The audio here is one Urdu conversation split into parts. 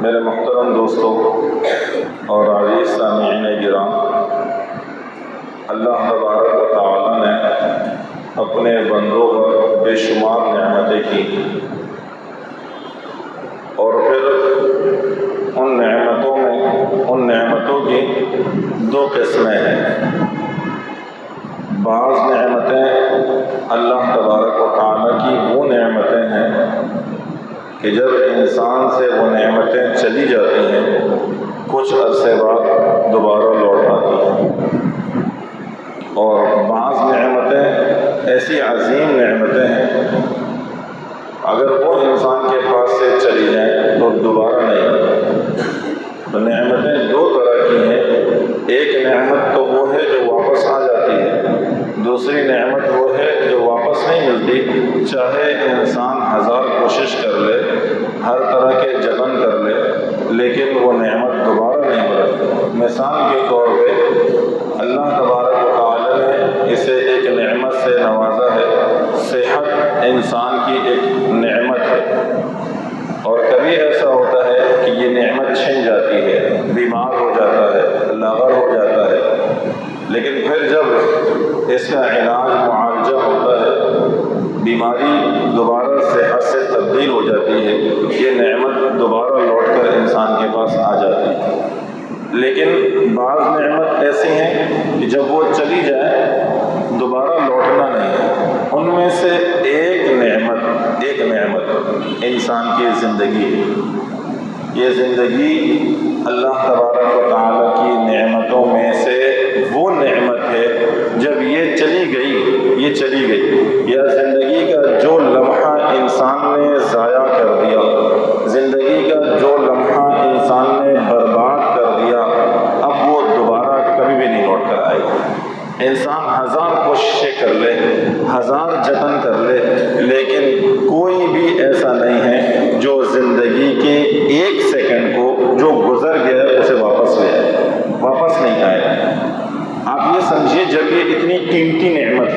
میرے محترم دوستوں اور عزیز سامعین گرام، اللہ تبارک و تعالی نے اپنے بندوں پر بے شمار نعمتیں کی، اور پھر ان نعمتوں کی دو قسمیں ہیں۔ بعض نعمتیں اللہ تبارک و تعالی کی وہ نعمتیں ہیں کہ جب انسان سے وہ نعمتیں چلی جاتی ہیں کچھ عرصے بعد دوبارہ لوٹ آتی ہیں، اور بعض نعمتیں ایسی عظیم نعمتیں ہیں اگر وہ انسان کے پاس سے چلی جائیں تو دوبارہ نہیں آتی۔ تو نعمتیں دو طرح کی ہیں، ایک نعمت تو وہ ہے جو واپس آ جاتی ہے، دوسری نعمت وہ ہے جو واپس نہیں ملتی، چاہے انسان ہزار کوشش کر لے، ہر طرح کے جتن کر لے، لیکن وہ نعمت دوبارہ نہیں ملتی۔ مثال کے طور پہ اللہ تبارک و تعالی نے اسے ایک نعمت سے نوازا ہے، صحت انسان کی ایک نعمت ہے، اور کبھی ایسا ہوتا ہے کہ یہ نعمت چھن جاتی ہے، بیمار ہو جاتا ہے، لاغر ہو جاتا ہے، لیکن پھر جب اس کا علاج معالجہ ہوتا ہے، بیماری دوبارہ صحت سے تبدیل ہو جاتی ہے، یہ نعمت دوبارہ لوٹ کر انسان کے پاس آ جاتی ہے۔ لیکن بعض نعمت ایسی ہیں کہ جب وہ چلی جائے دوبارہ لوٹنا نہیں ہے۔ ان میں سے ایک نعمت انسان کی زندگی ہے۔ یہ زندگی اللہ تبارک و تعالی کی نعمتوں میں سے وہ نعمت ہے، جب یہ چلی گئی یا زندگی کا جو لمحہ انسان نے ضائع کر دیا، زندگی کا جو لمحہ انسان نے برباد کر دیا، اب وہ دوبارہ کبھی بھی نہیں لوٹ کر آئے گا۔ انسان ہزار کوششیں کر لے، ہزار جتن کر لے، لیکن کوئی بھی ایسا نہیں ہے جو زندگی کے ایک سیکنڈ کو جو گزر گیا ہے اسے واپس لے آئے، واپس نہیں آئے گا۔ آپ یہ سمجھیے جب یہ اتنی قیمتی نعمت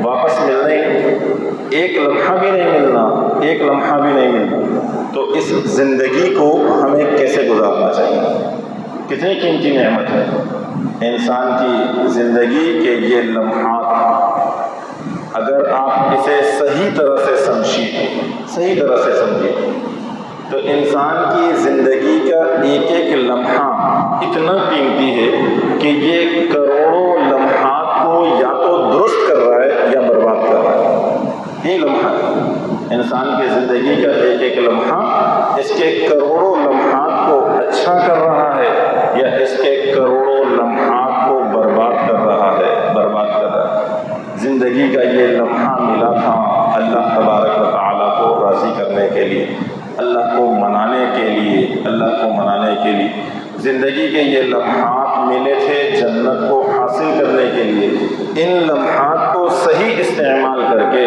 واپس ملنے ایک لمحہ بھی نہیں ملنا، تو اس زندگی کو ہمیں کیسے گزارنا چاہیے؟ کتنی قیمتی نعمت ہے انسان کی زندگی کے یہ لمحات۔ اگر آپ اسے صحیح طرح سے سمجھیے تو انسان کی زندگی کا ایک ایک لمحہ اتنا قیمتی ہے کہ یہ کروڑوں لمحات کو یا تو درست کر رہا ہے یا برباد کر رہا ہے۔ یہ لمحہ انسان کی زندگی کا ایک ایک لمحہ اس کے کروڑوں لمحات کو اچھا کر رہا ہے یا اس کے کروڑوں لمحات کو برباد کر رہا ہے۔ زندگی کا یہ لمحہ ملا تھا اللہ تبارک و تعالیٰ کو راضی کرنے کے لیے، اللہ کو منانے کے لیے، زندگی کے یہ لمحات ملے تھے جنت کو حاصل کرنے کے لیے۔ ان لمحات کو صحیح استعمال کر کے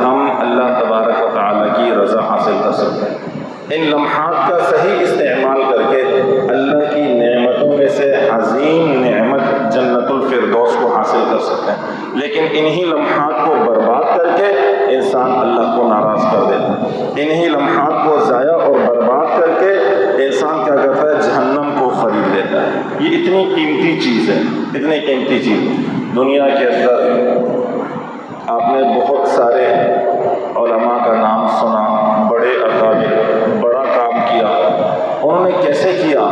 ہم اللہ تبارک و تعالیٰ کی رضا حاصل کر سکتے ہیں۔ ان لمحات کا صحیح استعمال کر کے اللہ کی نعمتوں میں سے عظیم نعمت جنت الفردوس کو حاصل کر سکتے ہیں، لیکن انہی لمحات کو برباد کر کے انسان اللہ کو ناراض کر دیتا ہے۔ انہی لمحات کو ضائع اور برباد کر کے انسان کیا کرتا ہے؟ جہنم کو خرید لیتا ہے۔ یہ اتنی قیمتی چیز ہے، دنیا کے اندر آپ نے بہت سارے علماء کا نام سنا، بڑے اکابر، بڑا کام کیا۔ انہوں نے کیسے کیا؟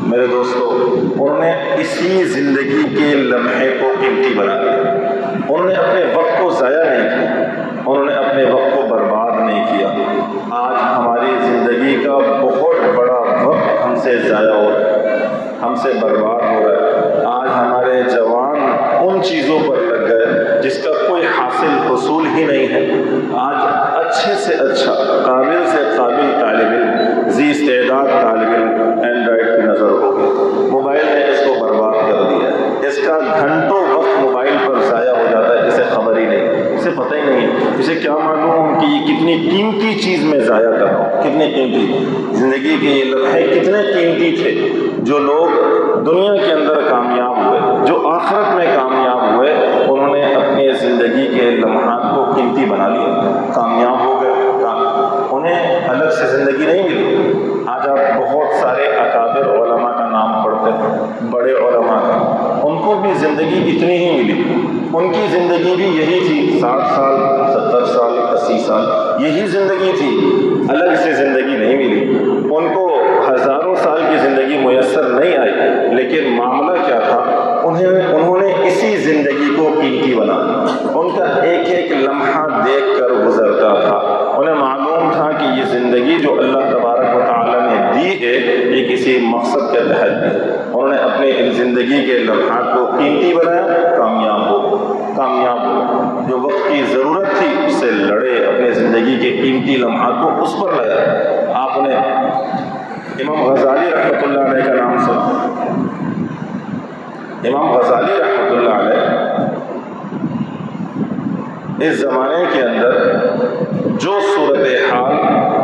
میرے دوستو، انہوں نے اسی زندگی کے لمحے کو قیمتی بنا دیا۔ انہوں نے اپنے وقت کو ضائع نہیں کیا، انہوں نے اپنے وقت کو برباد نہیں کیا۔ آج ہماری زندگی کا بہت بڑا وقت ہم سے ضائع ہو رہا ہے، ہم سے برباد ہو رہا ہے۔ آج ہمارے جوان ان چیزوں پر لگ گئے جس کا کوئی حصول ہی نہیں ہے۔ آج اچھے سے اچھا، قابل سے قابل طالب علم، ذی استعداد طالب علم اینڈرائڈ کی نظر ہو گئی، موبائل نے اس کو برباد کر دیا ہے۔ اس کا گھنٹوں وقت موبائل پر ضائع ہو جاتا ہے، اسے خبر ہی نہیں، اسے پتہ ہی نہیں ہے، اسے کیا معلوم کہ یہ کتنی قیمتی چیز میں ضائع کر رہا ہوں، کتنی قیمتی زندگی کے یہ لمحے کتنے قیمتی تھے۔ جو لوگ دنیا کے اندر کامیاب ہوئے، جو آخرت میں کامیاب ہوئے، انہوں نے اپنی زندگی کے لمحات کو قیمتی بنا لیا، کامیاب ہو گئے، انہیں الگ سے زندگی نہیں ملی۔ آج آپ زندگی اتنی ہی ملی. ان کی زندگی بھی یہی تھی، 60 سال 70 سال 80 سال یہی زندگی تھی، الگ سے زندگی نہیں ملی. ان کو ہزاروں سال کی زندگی میسر نہیں آئی، لیکن معاملہ کیا تھا، انہوں نے اسی زندگی کو قیمتی بنا. ان کا ایک ایک لمحہ دیکھ کر گزرتا تھا. انہیں معلوم تھا کہ یہ زندگی جو اللہ تبارک و تعالیٰ نے دی ہے یہ کسی مقصد کے تحت ہے. انہوں نے اپنے ان زندگی کے لمحات کو قیمتی بنایا، کامیاب ہو. جو وقت کی ضرورت تھی اس سے لڑے، اپنے زندگی کے قیمتی لمحات کو اس پر لگائے. آپ نے امام غزالی رحمۃ اللہ علیہ کا نام سنا. امام غزالی رحمۃ اللہ علیہ اس زمانے کے اندر جو صورتحال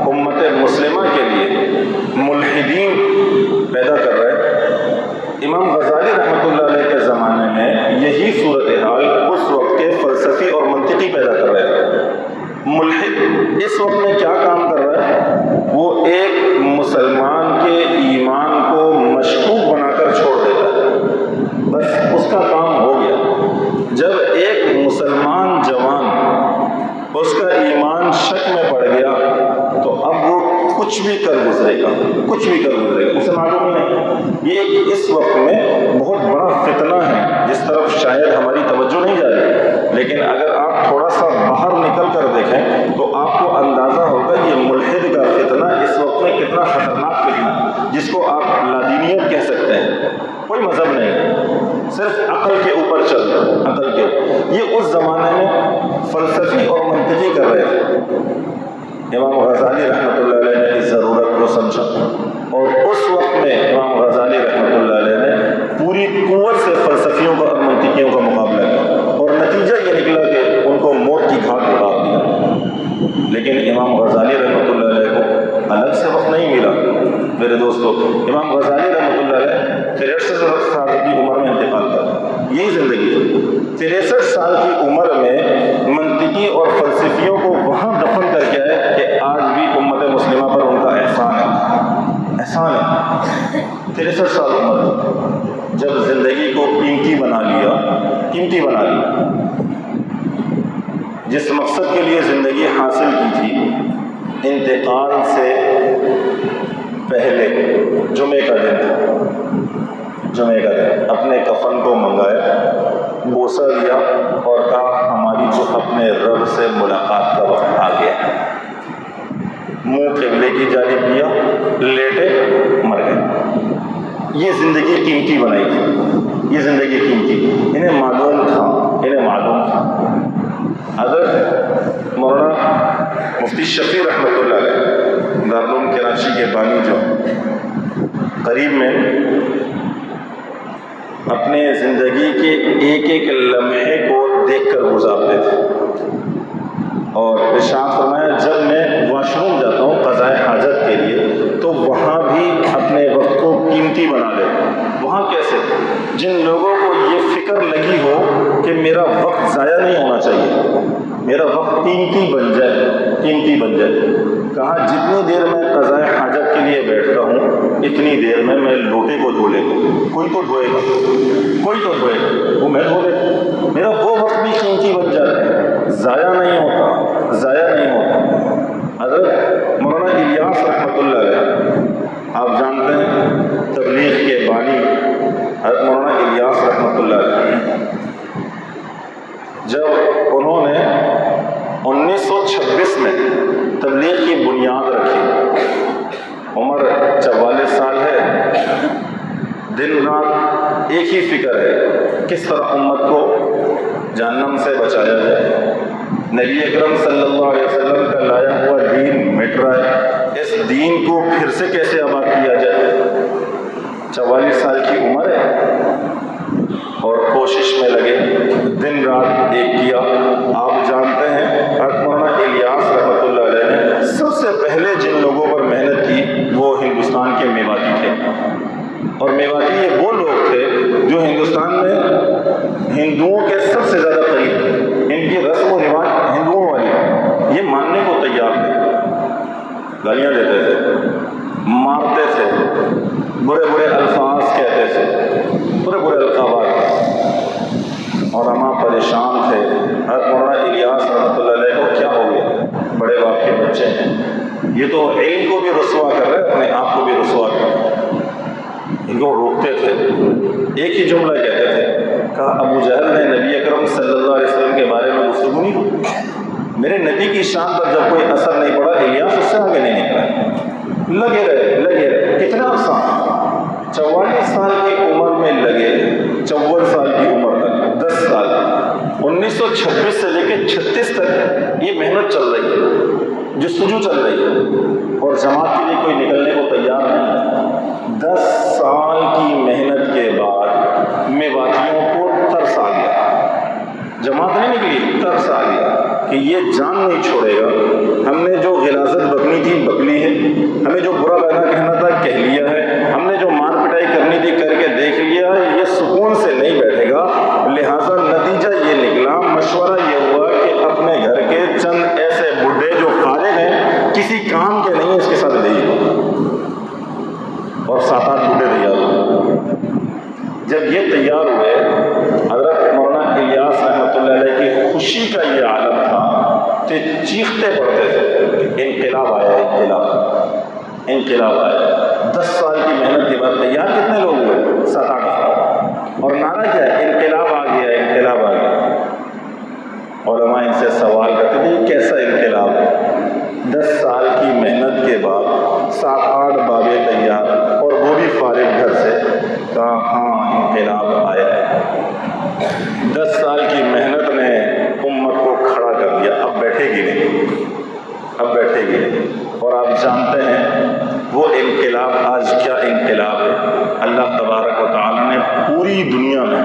امت مسلمہ کے لیے ملحدین پیدا کر رہے، امام غزالی رحمۃ اللہ علیہ کے زمانے میں یہی صورتحال اس وقت کے فلسفی اور منطقی پیدا کر رہے تھے. ملحد اس وقت میں کیا کام کر رہا ہے، وہ ایک مسلمان کے ایمان کو مشکوک بنا کر چھوڑ دیتا ہے. بس اس کا کام ہو گیا. جب ایک مسلمان جوان اس کا ایمان شک میں پڑ گیا تو اب وہ کچھ بھی کر گزرے گا. اسے معلوم ہی نہیں. یہ اس وقت میں بہت بڑا فتنہ ہے جس طرف شاید ہماری توجہ نہیں جا رہی، لیکن اگر آپ تھوڑا سا باہر نکل کر دیکھیں تو آپ کو اندازہ ہوگا یہ ملحد کا فتنہ اس وقت میں کتنا خطرناک فتنہ ہے، جس کو آپ لادینیت کہہ سکتے ہیں. کوئی مذہب نہیں، صرف عقل کے اوپر چل رہا ہے، عقل کے اوپر. یہ اس زمانے میں فلسفی اور منطقی کر رہے تھے. امام غزالی رحمۃ اللہ علیہ نے اس ضرورت کو سمجھا اور اس وقت میں امام غزالی رحمۃ اللہ علیہ نے پوری قوت سے فلسفیوں کا اور منطقیوں کا مقابلہ کیا اور نتیجہ یہ نکلا کہ ان کو موت کی گھاٹ اتار دیا. لیکن امام غزالی رحمۃ اللہ علیہ کو الگ سے وقت نہیں ملا. میرے دوستو، امام غزالی رحمۃ اللہ علیہ 63 سال کی عمر میں انتقال کر، یہی زندگی تھی. 63 سال کی عمر میں منطقی اور فلسفیوں کو وہاں دفن کر کے آئے کہ آج بھی امت مسلمہ پر ان کا احسان ہے. 63 سال عمر جب زندگی کو قیمتی بنا لیا، جس مقصد کے لیے زندگی حاصل کی تھی، انتقال سے پہلے جمعے کا دن اپنے کفن کو منگایا، بوسہ دیا اور کہا ہماری تو اپنے رب سے ملاقات کا وقت آ گیا. منہ قبلے کی جانب کیا، لیٹے، مر گئے. یہ زندگی قیمتی بنائی تھی، یہ زندگی قیمتی. انہیں معلوم تھا. حضرت مولانا مفتی شفیع رحمۃ اللہ علیہ دارالعلوم کراچی کے بانی جو قریب میں اپنے زندگی کے ایک ایک لمحے کو دیکھ کر گزارتے تھے اور ارشاد فرمایا جب میں واش روم جاتا ہوں قضاء حاجت کے لیے تو وہاں بھی اپنے وقت کو قیمتی بنا لیتا ہوں. وہاں کیسے؟ جن لوگوں کو یہ فکر لگی ہو کہ میرا وقت ضائع نہیں ہونا چاہیے، میرا وقت قیمتی بن جائے، کہا جتنی دیر میں قضاء حاجت کے لیے بیٹھتا ہوں اتنی دیر میں لوٹے کو دھو لے گا. کوئی تو دھوئے گا، وہ میں دھو لیتا. میرا وہ وقت بھی قیمتی بن جاتا ہے، ضائع نہیں ہوتا. حضرت مولانا الیاس رحمۃ اللہ علیہ، آپ جانتے ہیں تبلیغ کے بانی حضرت مولانا الیاس رحمۃ اللہ علیہ، جب انہوں نے 1926 میں تبلیغ کی بنیاد رکھی، عمر 44 سال ہے، دن رات ایک ہی فکر ہے کس طرح امت کو جہنم سے بچایا جائے. نبی اکرم صلی اللہ علیہ وسلم کا لایا ہوا دین مٹ رہا ہے، اس دین کو پھر سے کیسے آباد کیا جائے. 44 سال کی عمر ہے اور کوشش میں لگے، دن رات ایک کیا. آپ جانتے ہیں حضرت مولانا الیاس رحمۃ اللہ علیہ نے سب سے پہلے جن لوگوں پر محنت کی وہ ہندوستان کے میواتی تھے. اور میواتی یہ وہ لوگ تھے جو ہندوستان میں ہندوؤں کے سب سے زیادہ قریب تھے. ان کی رسم و رواج ہندوؤں والی، یہ ماننے کو تیار تھے. گالیاں دیتے تھے، مارتے تھے، برے برے الفاظ کہتے تھے، برے برے القابات. شان تھے، حضرت مولانا الیاس رحمۃ اللہ علیہ کو کیا ہو گیا؟ بڑے باپ کے بچے ہیں، یہ تو علم کو بھی رسوا کر رہے ہیں، اپنے آپ کو بھی رسوا کر رہے ہیں۔ ان کو روکتے تھے، ایک ہی جملہ کہتے تھے، کہا ابو جہل نے نبی اکرم صلی اللہ علیہ وسلم کے بارے میں گفتگو نہیں کی، میرے نبی کی شان پر جب کوئی اثر نہیں پڑا، الیاس اس سے آگے نہیں نکلا، لگے رہے کتنا عرصہ، 44 سال کی عمر میں لگے، 54 سال کی عمر تک 10 سال، 1926 سے لے کے 36 تک یہ محنت چل رہی ہے، جستجو چل رہی ہے، اور جماعت کے لیے کوئی نکلنے کو تیار نہیں۔ 10 سال کی محنت کے بعد میواتیوں کو ترس آ گیا، جماعت نہیں نکلی، ترس آ گیا کہ یہ جان نہیں چھوڑے گا، ہم نے جو غلاظت بکنی تھی بکلی ہے، ہمیں جو برا بھلا کہنا تھا کہہ لیا ہے، ہم نے جو مار پٹائی کرنی تھی کر کے دیکھ لیا ہے، یہ سکون سے نہیں بیٹھے گا، لہٰذا نتیجہ یہ نکلا، مشورہ یہ ہوا کہ اپنے گھر کے چند ایسے بڈھے جو فارغ ہیں، کسی کام کے نہیں، اس کے ساتھ لے اور 7-8 بڈھے تیار ہوئے۔ جب یہ تیار ہوئے، حضرت مولانا الیاس رحمۃ اللہ علیہ کی خوشی کا یہ عالم تھا کہ چیختے پڑتے تھے کہ انقلاب آیا، انقلاب آیا۔ 10 سال کی محنت کے بعد تیار کتنے لوگ ہوئے؟ 7-8، اور نعرہ کیا ہے؟ انقلاب آ گیا، انقلاب آ گیا۔ علماء ان سے سوال کرتے تھے یہ کیسا انقلاب ہے؟ 10 سال کی محنت کے بعد 7-8 بابے تیار، اور وہ بھی فارغ گھر سے، کہا ہاں انقلاب آیا ہے۔ 10 سال کی محنت نے امت کو کھڑا کر دیا، اب بیٹھے گی نہیں، اب بیٹھے گی نہیں۔ اور آپ جانتے ہیں وہ انقلاب آج کیا انقلاب ہے؟ اللہ تبارک و تعالیٰ نے پوری دنیا میں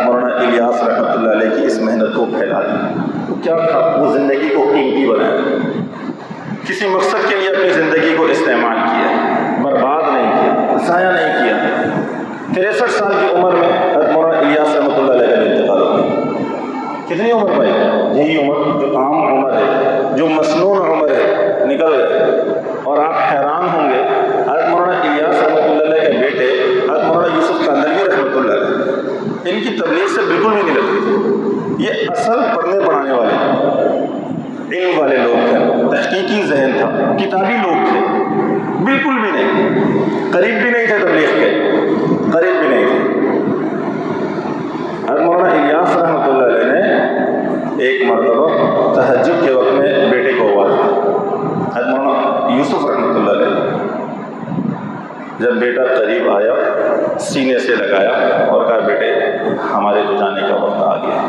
مولانا الیاس رحمۃ اللہ علیہ کی اس محنت کو پھیلا دیا۔ وہ کیا تھا؟ وہ زندگی کو قیمتی بنایا، کسی مقصد کے لیے اپنی زندگی کو استعمال کیا، برباد نہیں کیا، ضائع نہیں کیا۔ 63 سال کی عمر میں حضرت مولانا الیاس رحمۃ اللہ علیہ کا انتقال ہو گیا۔ کتنی عمر پائی؟ یہی عمر جو عام عمر ہے، جو مسنون عمر ہے، نکل گئے۔ اور آپ حیران ہوں گے، حضرت مولانا الیاس رحمۃ اللہ علیہ کے بیٹے حضرت مولانا یوسف کاندھلوی رحمۃ اللہ علیہ، ان کی تبلیغ سے بالکل بھی نہیں لگتی۔ یہ اصل پڑھنے پڑھانے والے، علم والے لوگ تھے، تحقیقی ذہن تھا، کتابی لوگ تھے، بالکل بھی نہیں، قریب بھی نہیں تھے تبلیغ کے، قریب بھی نہیں تھے۔ حضرت مولانا الیاس رحمۃ اللہ علیہ نے ایک مرتبہ تہجد کے وقت میں بیٹے کو آواز دی، حضرت مولانا یوسف رحمۃ اللہ علیہ، جب بیٹا قریب آیا سینے سے لگایا اور کہا بیٹے ہمارے تو جانے کا وقت آ گیا۔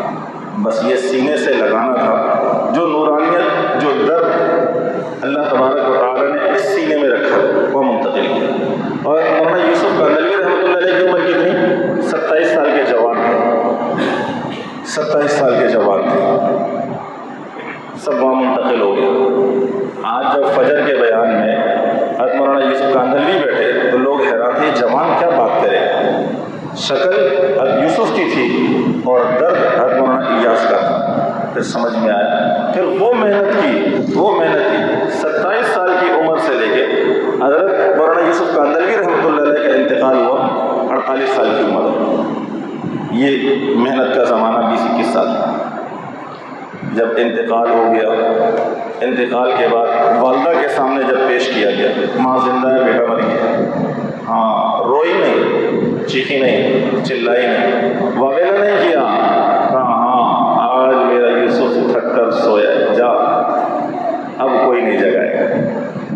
بس یہ سینے سے لگانا تھا، جو نورانیت، جو درد اللہ تبارک و تعالیٰ نے اس سینے میں رکھا وہ منتقل کیا۔ اور مولانا یوسف کاندھلوی رحمۃ اللہ علیہ کی عمر کتنی؟ 27 سال کے جوان تھے، 27 سال کے جوان تھے، سب وہاں منتقل ہو گیا۔ آج جب فجر کے بیان میں حضرت مولانا یوسف کاندھلوی بیٹھے تو لوگ حیران تھے، جوان کیا بات کرے، شکل حضرت یوسف کی تھی اور درد حضرت مولانا الیاس کا تھا۔ پھر سمجھ میں آیا، پھر وہ محنت کی 27 سال کی عمر سے لے کے حضرت مولانا یوسف کاندھلوی رحمۃ اللہ علیہ کا انتقال ہوا 48 سال کی عمر۔ یہ محنت کا زمانہ 20-21 سال۔ جب انتقال ہو گیا، انتقال کے بعد والدہ کے سامنے جب پیش کیا گیا، ماں زندہ ہے، بیٹا مر گیا، ہاں روئی نہیں، چیخی نہیں، چلائی نہیں، واویلا نہیں کیا، کہا ہاں آج میرا یوسف تھک کر سویا، جا اب کوئی نہیں جگائے گا۔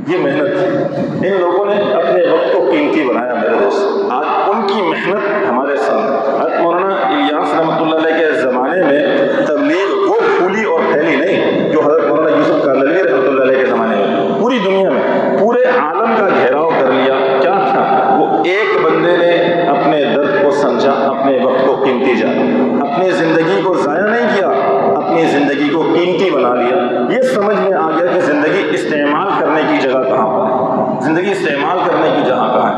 یہ محنت، ان لوگوں نے اپنے وقت کو قیمتی بنایا میرے دوست۔ آج ان کی محنت ہمارے سامنے۔ حضرت مولانا الیاس رحمۃ اللہ علیہ کے زمانے میں تبلیغ وہ پھولی اور پھیلی نہیں جو حضرت مولانا یوسف کاندھلوی رحمۃ اللہ علیہ کے زمانے میں پوری دنیا میں پورے عالم کا گھیراؤ کر لیا۔ کیا تھا وہ؟ ایک بندے نے اپنے درد کو سمجھا، اپنے وقت کو قیمتی جانا، اپنی زندگی کو ضائع نہیں کیا، اپنی زندگی کو قیمتی بنا لیا۔ یہ سمجھ میں آ گیا کہ زندگی استعمال کرنے کی جگہ کہاں پر ہے، زندگی استعمال کرنے کی جگہ کہاں ہے۔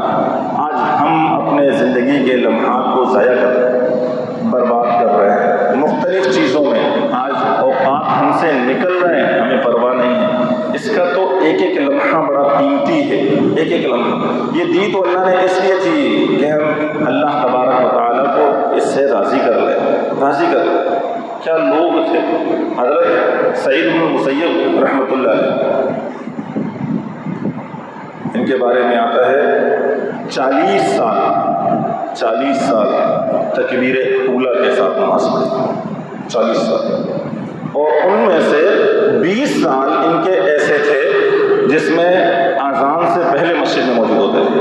آج ہم اپنے زندگی کے لمحات کو ضائع کر رہے ہیں، برباد کر رہے ہیں مختلف چیزوں میں۔ آج اوقات ہم سے نکل رہے ہیں، ہمیں پرواہ نہیں ہے۔ اس کا تو ایک ایک لمحہ بڑا قیمتی ہے، ایک ایک لمحہ۔ یہ دی تو اللہ نے اس لیے تھی کہ ہم اللہ تبارک و تعالیٰ کو اس سے راضی کر لیں، راضی کر رہے ہیں. کیا لوگ تھے. حضرت سعید بن مسیب رحمۃ اللہ علیہ، ان کے بارے میں آتا ہے 40 سال تکبیر اولیٰ کے ساتھ نماز پڑھی. 40 سال. اور ان میں سے 20 سال ان کے ایسے تھے جس میں اذان سے پہلے مسجد میں موجود ہوتے تھے.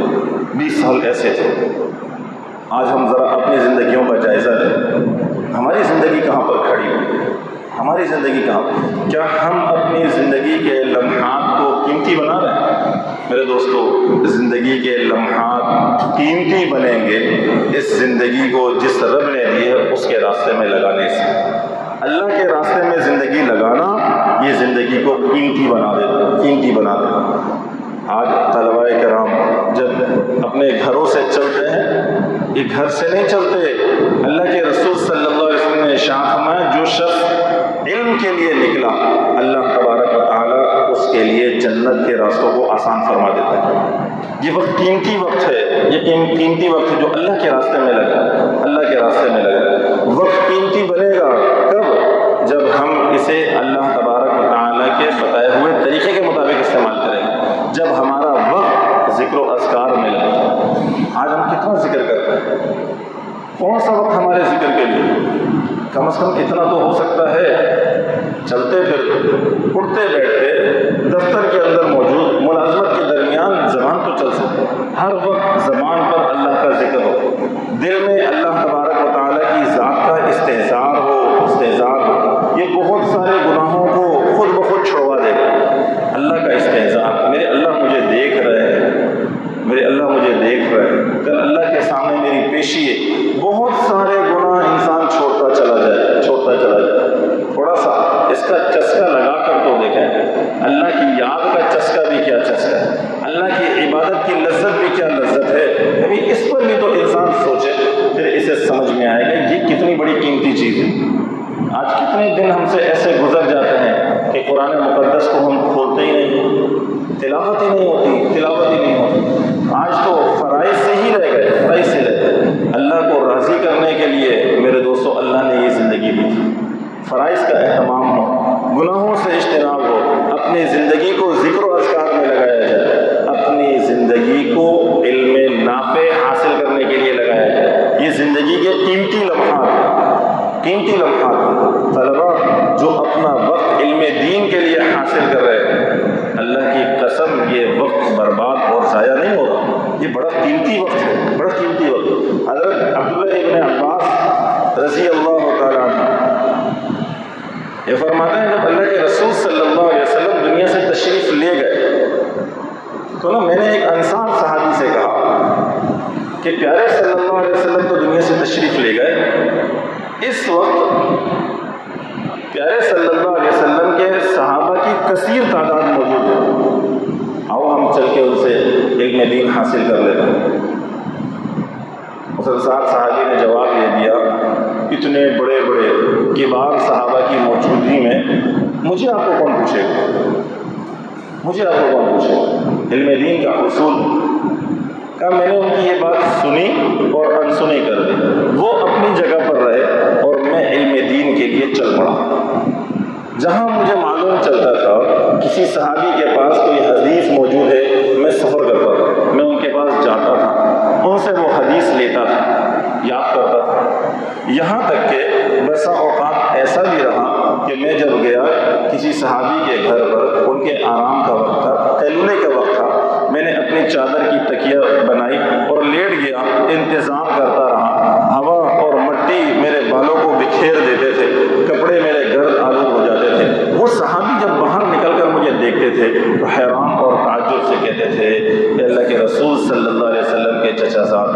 20 سال ایسے تھے. آج ہم ذرا اپنی زندگیوں کا جائزہ لیں. ہماری زندگی کہاں پر کھڑی ہوئی ہے؟ ہماری زندگی کہاں؟ کیا ہم اپنی زندگی کے لمحات کو قیمتی بنا رہے ہیں؟ میرے دوستو، زندگی کے لمحات قیمتی بنیں گے اس زندگی کو جس رب نے دی ہے اس کے راستے میں لگانے سے. اللہ کے راستے میں زندگی لگانا یہ زندگی کو قیمتی بنا دیتا. آج طلباء کرام جب اپنے گھروں سے چلتے ہیں، یہ گھر سے نہیں چلتے. اللہ کے رسول صلی اللہ علیہ وسلم نے ارشاد فرمایا جو شخص علم کے لیے نکلا اللہ تبارک و تعالیٰ اس کے لیے جنت کے راستوں کو آسان فرما دیتا ہے. یہ وقت قیمتی وقت ہے. یہ قیمتی وقت ہے جو اللہ کے راستے میں لگا. اللہ کے راستے میں لگا. وقت قیمتی بنے گا کب؟ جب ہم اسے اللہ تبارک و تعالیٰ کے بتائے ہوئے طریقے کے مطابق استعمال کریں گے. جب ہمارا وقت ذکر و اذکار میں لگے. آج ہم کتنا ذکر کرتے ہیں؟ کون سا وقت ہمارے ذکر کے لیے؟ کم از کم اتنا تو ہو سکتا ہے چلتے پھرتے اٹھتے بیٹھتے دفتر کے اندر موجود ملازمت کے درمیان زبان تو چل سکے. ہر وقت زبان پر اللہ کا ذکر ہو. دل میں اللہ تبارک و تعالیٰ کی ذات کا استحضار ہو. یہ بہت سارے گناہوں کو خود بخود چھڑوا دے گا. اللہ کا استحضار. میرے اللہ مجھے دیکھ رہے ہیں. میرے اللہ مجھے دیکھ رہے ہیں. کل اللہ کے سامنے میری پیشی ہے. بہت سارے گناہ انسان چھوڑتا چلا جائے. تھوڑا سا اس کا چسکا لگا کر تو دیکھیں. اللہ کی یاد کا چسکا بھی کیا چسکا ہے. اللہ کی عبادت کی لذت بھی کیا لذت ہے. ابھی اس پر بھی تو انسان سوچے، پھر اسے سمجھ میں آئے گا یہ کتنی بڑی قیمتی چیز ہے. آج کتنے دن ہم سے ایسے گزر جاتے ہیں کہ قرآن مقدس کو ہم کھولتے ہی نہیں. تلاوت ہی نہیں ہوتی. آج تو فرائض سے ہی رہ گئے. اللہ کو راضی کرنے کے لیے میرے دوستو اللہ نے یہ زندگی دی. فرائض کا اہتمام ہو، گناہوں سے اجتناب ہو. اپنی زندگی کو ذکر و اذکار میں لگایا جائے. اپنی زندگی کو علم نافع حاصل کرنے کے لیے لگایا جائے. یہ زندگی کے قیمتی لمحات ہیں. طلبا جو اپنا وقت علم دین کے لیے حاصل کر رہے ہیں، اللہ کی قسم یہ وقت برباد اور ضائع نہیں ہو رہا. یہ بڑا قیمتی وقت ہے. حضرت عبداللہ ابن عباس رضی اللہ تعالیٰ عنہ یہ فرماتے ہیں جب اللہ کے رسول صلی اللہ علیہ وسلم دنیا سے تشریف لے گئے تو میں نے ایک انصار صحابی سے کہا کہ پیارے صلی اللہ علیہ وسلم تو دنیا سے تشریف لے گئے، اس وقت پیارے صلی اللہ علیہ وسلم کے صحابہ کی کثیر تعداد موجود ہے. آؤ ہم چل کے ان سے علم دین حاصل کر لیتے ہیں. مسلسل صحابی نے جواب یہ دیا اتنے بڑے بڑے کبار صحابہ کی موجودگی میں مجھے آپ کو کون پوچھے گا؟ علم دین کا اصول کا میں نے ان کی یہ بات سنی اور انسنی کر دی. وہ اپنی جگہ پر رہے اور میں علم دین کے لیے چل پڑا. جہاں مجھے معلوم چلتا تھا کسی صحابی کے پاس کوئی حدیث موجود ہے، میں سفر کرتا تھا، میں ان کے پاس جاتا تھا، ان سے وہ حدیث لیتا تھا، یاد کرتا تھا. یہاں تک کہ بسا اوقات ایسا بھی رہا کہ میں جب گیا کسی صحابی کے گھر پر، ان کے آرام کا وقت تھا، قیلولے کا وقت تھا، میں نے اپنی چادر کی تکیہ بنائی اور لیٹ گیا، انتظام کرتا رہا. ہوا اور مٹی میرے بالوں کو بکھیر دیتے تھے، کپڑے میرے گرد آلود ہو جاتے تھے. وہ صحابی جب باہر نکل کر مجھے دیکھتے تھے تو حیران اور تعجب سے کہتے تھے کہ اللہ کے رسول صلی اللہ علیہ وسلم کے چچا صاحب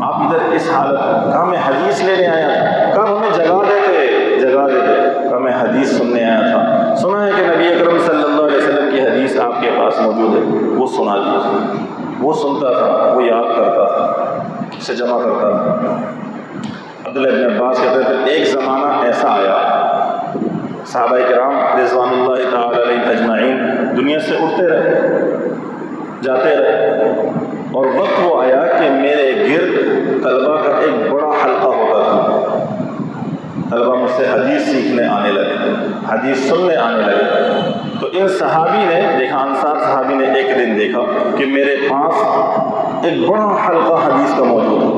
آپ ادھر اس حالت. کہا میں حدیث لینے آیا تھا. کہا ہمیں جگہ دیتے. کہا میں حدیث سننے آیا تھا. سنا ہے کہ نبی اکرم صلی اللہ علیہ وسلم کی حدیث آپ کے پاس موجود ہے. وہ سنا دیجیے. وہ سنتا تھا، وہ یاد کرتا تھا، اسے جمع کرتا تھا. عبداللہ ابن عباس کہتے تھے ایک زمانہ ایسا آیا، صحابہ کرام رضوان اللہ تعالی علیہ اجمعین دنیا سے اٹھتے رہے، جاتے رہے، اور وقت وہ آیا کہ میرے گرد طلبہ کا ایک بڑا حلقہ ہوتا تھا. سے حدیث سیکھنے آنے لگے، حدیث سننے آنے لگے۔ تو ان صحابی نے دیکھا، انصار صحابی نے ایک دن دیکھا کہ میرے پاس ایک بڑا حلقہ حدیث کا موجود ہے۔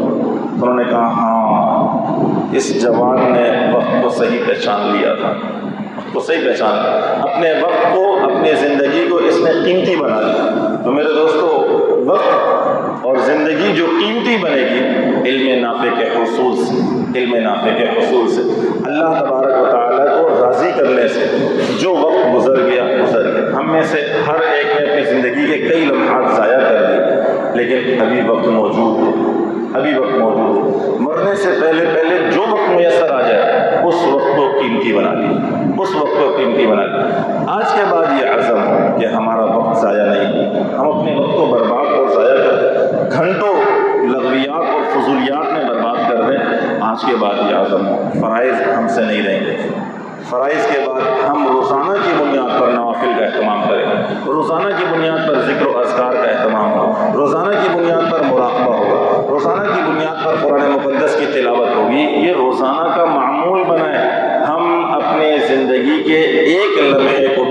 انہوں نے کہا ہاں، اس جوان نے وقت کو صحیح پہچان لیا تھا، وقت کو صحیح پہچان لیا، اپنے وقت کو، اپنی زندگی کو اس نے قیمتی بنا لیا۔ تو میرے دوستو، وقت اور زندگی جو قیمتی بنے گی علم نافع کے حصول سے، علم نافع کے حصول سے، اللہ تبارک و تعالیٰ کو راضی کرنے سے۔ جو وقت گزر گیا گزر گیا، ہم میں سے ہر ایک نے اپنی زندگی کے کئی لمحات ضائع کر دیے، لیکن ابھی وقت موجود ہے، ابھی وقت موجود ہے۔ مرنے سے پہلے پہلے جو وقت میسر آ جائے اس وقت کو قیمتی بنا لیں، اس وقت کو قیمتی بنا لیں۔ آج کے بعد یہ عزم ہو کہ ہمارا وقت ضائع نہیں، ہم اپنے وقت کو برباد اور ضائع کر دیں، گھنٹوں لغویات اور فضولیات میں برباد کر دیں۔ آج کے بعد یہ عزم ہو، فرائض ہم سے نہیں رہیں گے، فرائض کے بعد ہم روزانہ کی بنیاد پر نوافل کا اہتمام کریں، روزانہ کی بنیاد پر ذکر و اذکار کا اہتمام ہو، روزانہ کی بنیاد پر مراقبہ ہوگا، روزانہ کی بنیاد پر قرآن مقدس کی تلاوت ہوگی۔ یہ روزانہ کا معمول بنائیں۔ ہم اپنے زندگی کے ایک لمحے کو